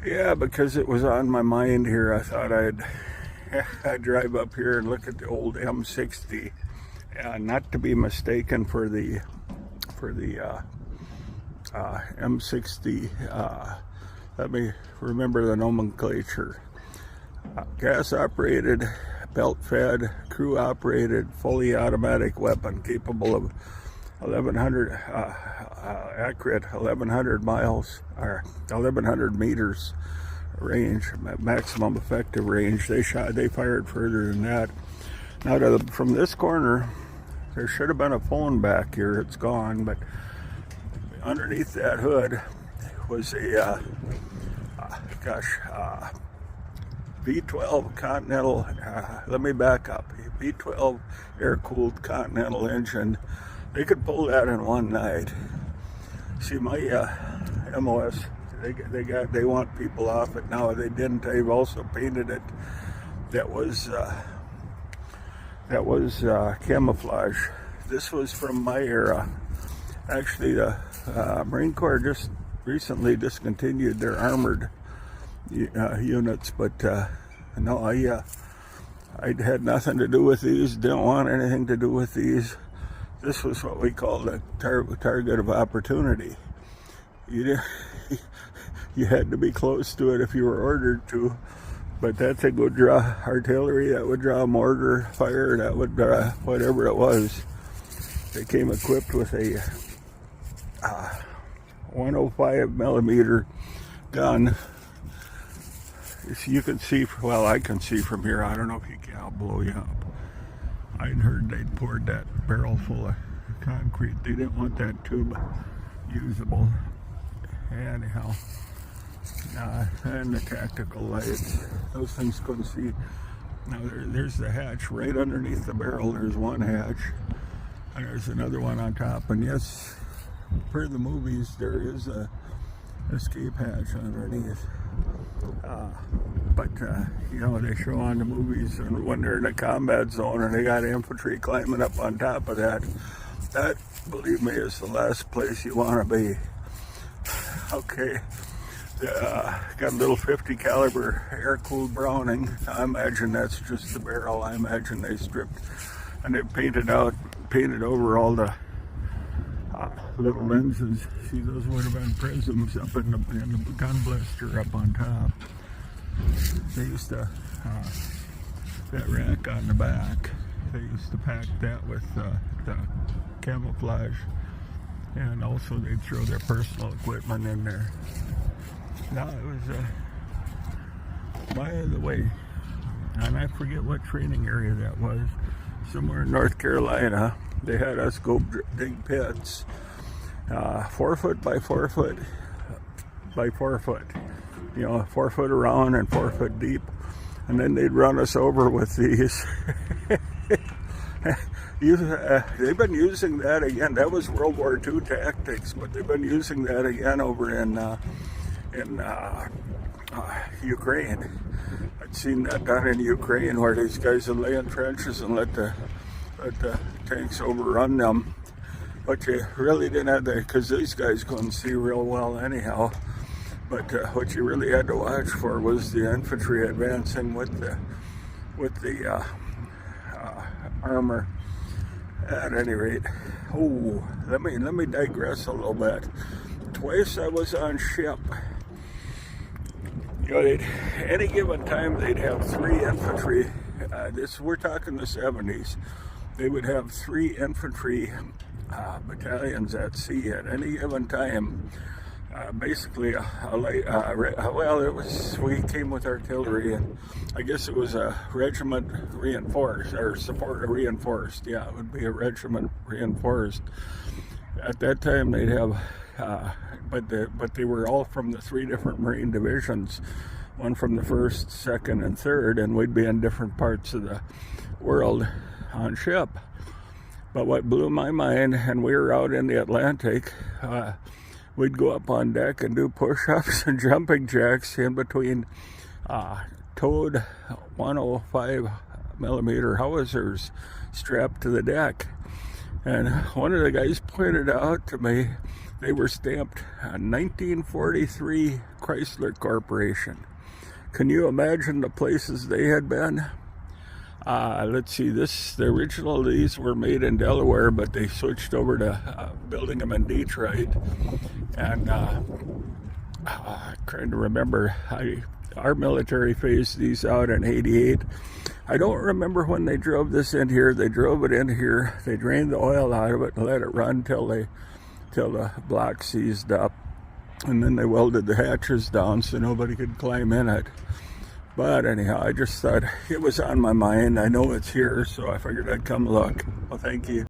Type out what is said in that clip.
Yeah, because it was on my mind here, I thought I'd drive up here and look at the old M60. Not to be mistaken for the M60. Let me remember the nomenclature. Gas operated, belt fed, crew operated, fully automatic weapon capable of 1100 accurate 1100 miles or 1100 meters range, maximum effective range. They fired further than that. Now from this corner, there should have been a phone back here. It's gone, but underneath that hood was a V12 Continental. Let me back up. V12 air-cooled Continental engine. They could pull that in one night. See, my MOS, they want people off it now. They didn't. They've also painted it. That was camouflage. This was from my era. Actually, the Marine Corps just recently discontinued their armored units, but no, I had nothing to do with these. Didn't want anything to do with these. This was what we called a target of opportunity. You had to be close to it if you were ordered to, but that's a good draw artillery. That would draw mortar fire. That would draw whatever it was. They came equipped with a 105 millimeter gun. You can see, well, I can see from here. I don't know if you can. I'll blow you up. I'd heard they'd poured that barrel full of concrete. They didn't want that tube usable. Anyhow, and the tactical lights. Those things couldn't see. Now there's the hatch right underneath the barrel. There's one hatch, and there's another one on top. And yes, per the movies, there is a escape hatch underneath. But you know, they show on the movies and when they're in a combat zone and they got infantry climbing up on top of that. That, believe me, is the last place you want to be. Okay, got a little 50 caliber air-cooled Browning. I imagine that's just the barrel. I imagine they stripped and they painted over all the little lenses. See, those would have been prisms up in the gun blister up on top. They used to, that rack on the back, they used to pack that with the camouflage, and also they'd throw their personal equipment in there. Now it was, by the way, and I forget what training area that was, somewhere in North Carolina. They had us go dig pits, 4 foot by 4 foot by 4 foot, you know, 4 foot around and 4 foot deep, and then they'd run us over with these. They've been using that again. That was World War II tactics, but they've been using that again over in Ukraine. I'd seen that done in Ukraine, where these guys would lay in trenches and let the tanks overrun them. But you really didn't have to, because these guys couldn't see real well anyhow. But what you really had to watch for was the infantry advancing with the armor. At any rate, let me digress a little bit. Twice I was on ship. You know, any given time they'd have 3 infantry. We're talking the 70s. They would have 3 infantry battalions at sea at any given time. Basically, we came with artillery, and I guess it was a regiment reinforced, or support reinforced. Yeah, it would be a regiment reinforced. At that time, they'd have, but they were all from the 3 different Marine divisions, one from the 1st, 2nd, and 3rd, and we'd be in different parts of the world on ship. But what blew my mind, and we were out in the Atlantic, we'd go up on deck and do push-ups and jumping jacks in between towed 105 millimeter howitzers strapped to the deck. And one of the guys pointed out to me They were stamped 1943 Chrysler Corporation. Can you imagine the places they had been? Let's see, the original these were made in Delaware, but they switched over to building them in Detroit. And trying to remember, our military phased these out in '88. I don't remember when they drove this in here. They drove it in here. They drained the oil out of it and let it run till the block seized up. And then they welded the hatches down so nobody could climb in it. But anyhow, I just thought it was on my mind. I know it's here, so I figured I'd come look. Well, thank you.